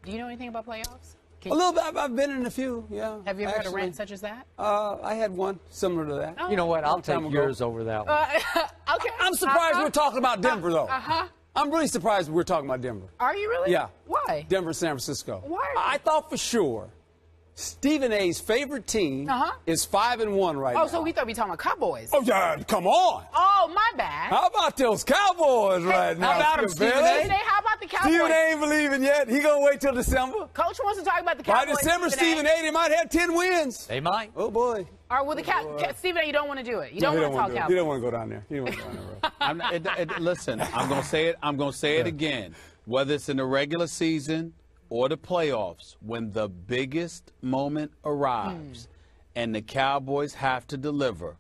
Do you know anything about playoffs? A little bit. I've been in a few, yeah. Have you ever had a rant such as that? I had one similar to that. Oh. You know what? I'll take yours over that one. Okay. I'm surprised we're talking about Denver, though. I'm really surprised we're talking about Denver. Are you really? Yeah. Why? Denver, San Francisco. Why? I thought for sure Stephen A's favorite team is 5-1 right now. Oh, so we thought we were talking about Cowboys. Oh, yeah, come on. Oh, my bad. How about those Cowboys right now? How about Stephen A? How about the Cowboys? Stephen A ain't believing yet. He gonna wait till December. Coach wants to talk about the Cowboys. By December, Stephen A, they might have 10 wins. They might. Oh, boy. All right, well, Stephen A, you don't want to do it. You don't want to talk Cowboys. He don't want to go down there. He don't want to go down there, bro. Listen, I'm going to say it. I'm going to say it again. Whether it's in the regular season or the playoffs, when the biggest moment arrives and the Cowboys have to deliver,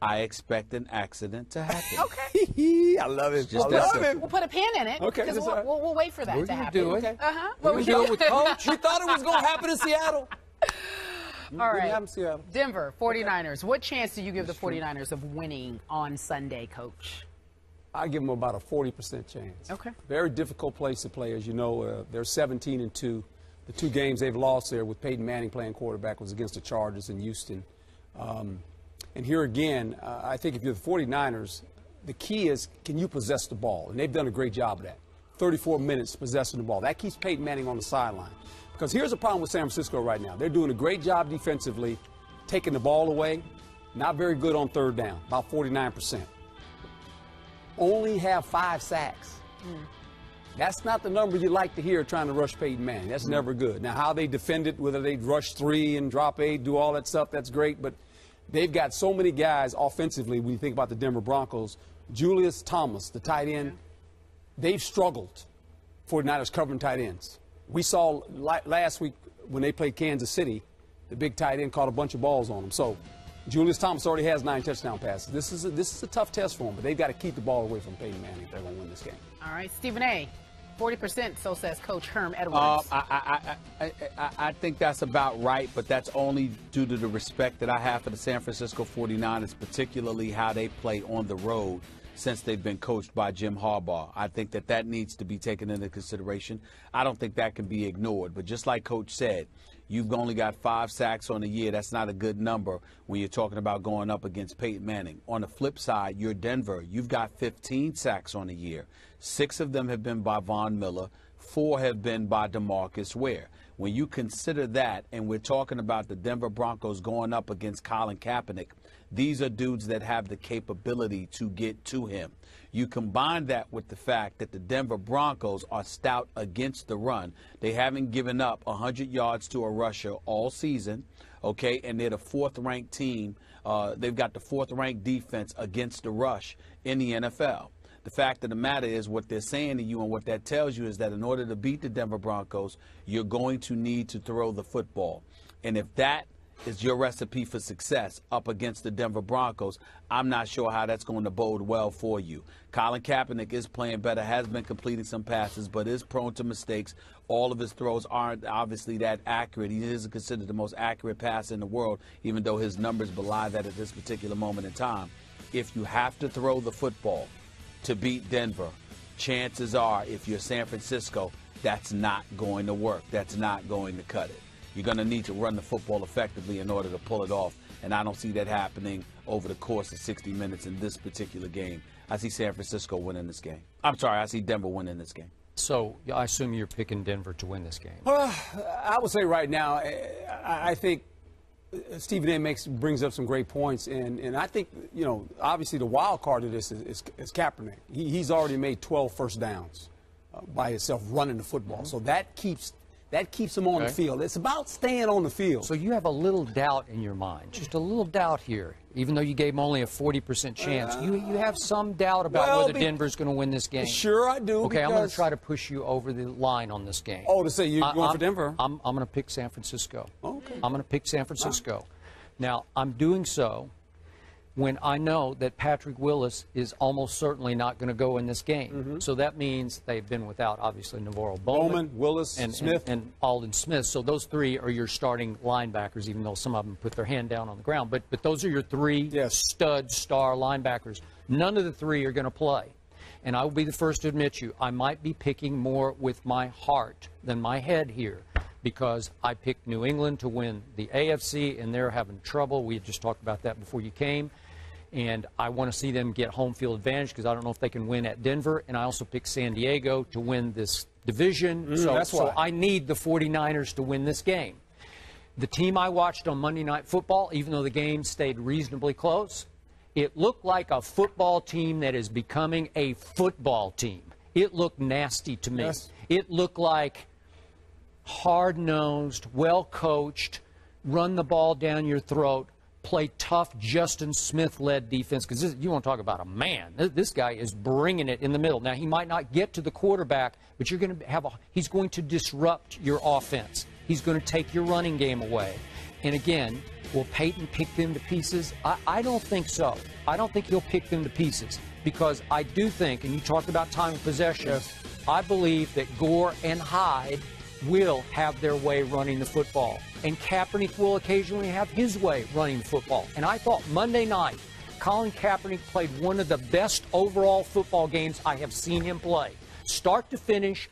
I expect an accident to happen. Okay. I love it. Just I love it. We'll put a pin in it. Okay. Because we'll wait for that to happen. do it. Okay. What We do it with Coach. You thought it was going to happen in Seattle. All right. Happen in Seattle. Denver, 49ers. What chance do you give the 49ers of winning on Sunday, Coach? I give them about a 40% chance. Okay. Very difficult place to play. As you know, they're 17-2. The two games they've lost there with Peyton Manning playing quarterback was against the Chargers in Houston. And here again, I think if you're the 49ers, the key is can you possess the ball? And they've done a great job of that. 34 minutes possessing the ball. That keeps Peyton Manning on the sideline. Because here's the problem with San Francisco right now. They're doing a great job defensively, taking the ball away. Not very good on third down, about 49%. Only have 5 sacks. That's not the number you like to hear trying to rush Peyton Manning. That's never good. Now, how they defend it, whether they rush 3 and drop 8, do all that stuff, that's great. But they've got so many guys offensively when you think about the Denver Broncos. Julius Thomas, the tight end, they've struggled, 49ers covering tight ends. We saw last week when they played Kansas City, the big tight end caught a bunch of balls on them. So Julius Thomas already has 9 touchdown passes. This is a tough test for them, but they've got to keep the ball away from Peyton Manning if they're going to win this game. All right, Stephen A., 40%, so says Coach Herm Edwards. I think that's about right, but that's only due to the respect that I have for the San Francisco 49ers, particularly how they play on the road since they've been coached by Jim Harbaugh. I think that needs to be taken into consideration. I don't think that can be ignored. But just like Coach said, you've only got 5 sacks on the year. That's not a good number when you're talking about going up against Peyton Manning. On the flip side, you're Denver. You've got 15 sacks on the year. 6 of them have been by Von Miller. 4 have been by DeMarcus Ware. When you consider that, and we're talking about the Denver Broncos going up against Colin Kaepernick, these are dudes that have the capability to get to him. You combine that with the fact that the Denver Broncos are stout against the run. They haven't given up 100 yards to a rusher all season, okay, and they're the 4th-ranked team. They've got the 4th-ranked defense against the rush in the NFL. The fact of the matter is what they're saying to you and what that tells you is that in order to beat the Denver Broncos, you're going to need to throw the football. And if that is your recipe for success up against the Denver Broncos, I'm not sure how that's going to bode well for you. Colin Kaepernick is playing better, has been completing some passes, but is prone to mistakes. All of his throws aren't obviously that accurate. He isn't considered the most accurate passer in the world, even though his numbers belie that at this particular moment in time. If you have to throw the football to beat Denver, chances are, if you're San Francisco, that's not going to work. That's not going to cut it. You're going to need to run the football effectively in order to pull it off, and I don't see that happening over the course of 60 minutes in this particular game. I see San Francisco winning this game. I'm sorry, I see Denver winning this game. So I assume you're picking Denver to win this game. I would say right now, I think Stephen A. brings up some great points, and I think, you know, obviously the wild card of this is Kaepernick. He's already made 12 first downs by himself running the football, so that keeps him on the field. It's about staying on the field. So you have a little doubt in your mind, just a little doubt here, even though you gave him only a 40% chance. You have some doubt about whether Denver's going to win this game. Sure, I do. Okay, I'm going to try to push you over the line on this game. Oh, to say you're going for Denver? I'm going to pick San Francisco. Okay. I'm going to pick San Francisco. Now, I'm doing so when I know that Patrick Willis is almost certainly not going to go in this game. So that means they've been without, obviously, Navarro Bowman, Willis, and Smith. and Alden Smith. So those 3 are your starting linebackers, even though some of them put their hand down on the ground. But those are your 3 stud star linebackers. None of the 3 are going to play. and I will be the first to admit you, I might be picking more with my heart than my head here, because I picked New England to win the AFC, and they're having trouble. We had just talked about that before you came. And I want to see them get home field advantage because I don't know if they can win at Denver. And I also picked San Diego to win this division. So I need the 49ers to win this game. The team I watched on Monday Night Football, even though the game stayed reasonably close, it looked like a football team that is becoming a football team. It looked nasty to me. Yes. It looked like hard-nosed, well-coached, run the ball down your throat, play tough Justin Smith-led defense, because you want to talk about a man. This guy is bringing it in the middle. Now, he might not get to the quarterback, but you're going to have he's going to disrupt your offense. He's going to take your running game away. And again, will Peyton pick them to pieces? I don't think so. I don't think he'll pick them to pieces, because I do think, and you talked about time of possession, yes, I believe that Gore and Hyde will have their way running the football. And Kaepernick will occasionally have his way running the football. And I thought Monday night, Colin Kaepernick played one of the best overall football games I have seen him play. Start to finish,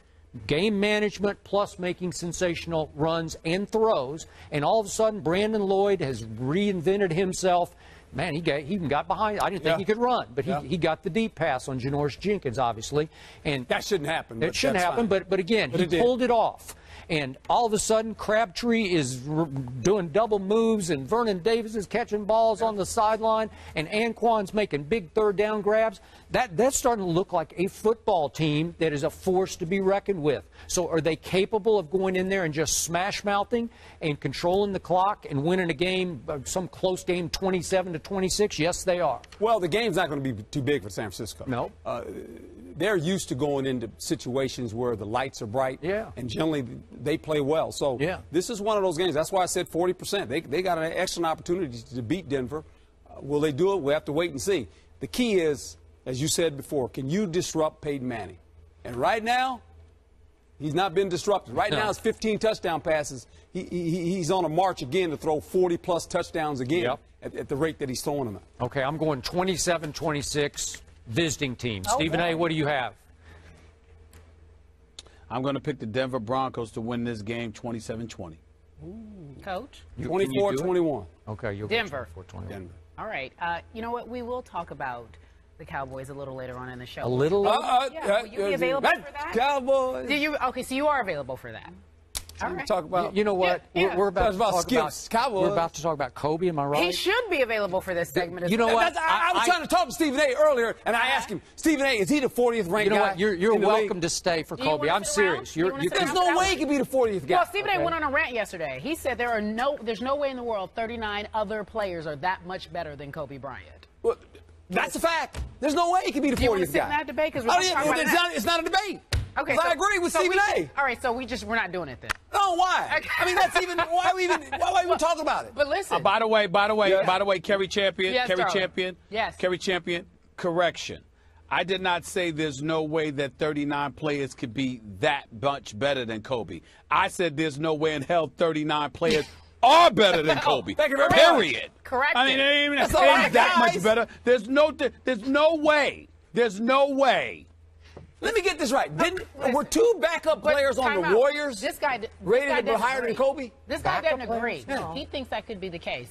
game management plus making sensational runs and throws. And all of a sudden, Brandon Lloyd has reinvented himself. Man, he even got behind. I didn't think he could run, but he got the deep pass on Janoris Jenkins, obviously. And that shouldn't happen. It shouldn't happen, but again, he pulled it off. And all of a sudden, Crabtree is doing double moves, and Vernon Davis is catching balls on the sideline, and Anquan's making big third-down grabs. That's starting to look like a football team that is a force to be reckoned with. So are they capable of going in there and just smash-mouthing and controlling the clock and winning a game, some close game, 27-26? Yes, they are. Well, the game's not going to be too big for San Francisco. No. They're used to going into situations where the lights are bright, and generally they play well. So this is one of those games. That's why I said 40%. They got an excellent opportunity to beat Denver. Will they do it? We'll have to wait and see. The key is, as you said before, can you disrupt Peyton Manning? And right now, he's not been disrupted. Right now, it's 15 touchdown passes. He's on a march again to throw 40-plus touchdowns again at the rate that he's throwing them at. Okay, I'm going 27-26. Visiting team. Stephen A., what do you have? I'm going to pick the Denver Broncos to win this game 27-20. Coach? 24-21. Okay, you'll Denver. 24-21. Denver. All right. You know what? We will talk about the Cowboys a little later on in the show. A little? Will you be available for that? Cowboys. Okay, so you are available for that. All right. Talk about, you know what? We're about to talk skills. Cowboys. We're about to talk about Kobe. Am I right? He should be available for this segment. You know what? I was trying to talk to Stephen A. earlier, and I asked him, Stephen A., is he the 40th ranked guy? You know what? You're welcome league? to stay for Kobe. I'm serious. There's no way he could be the 40th guy. Well, Stephen A. went on a rant yesterday. He said there's no way in the world 39 other players are that much better than Kobe Bryant. Well, that's a fact. There's no way he could be the 40th guy. Do you want to sit in that debate? Because it's not a debate. Okay, I agree with Stephen A. All right, so we're not doing it then. No, why? I mean, that's even why we even talk about it? But listen. By the way, Kerry Champion, yes, Kerry Champion, yes, Kerry Champion. Correction. I did not say there's no way that 39 players could be that much better than Kobe. I said there's no way in hell 39 players are better than Kobe. Thank you very Period. much. Correct. I mean, it ain't That's a lot of that guys. much better. There's no way. There's no way. Let me get this right. Were two backup players on the Warriors this guy rated higher than Kobe? This guy doesn't agree. No. He thinks that could be the case.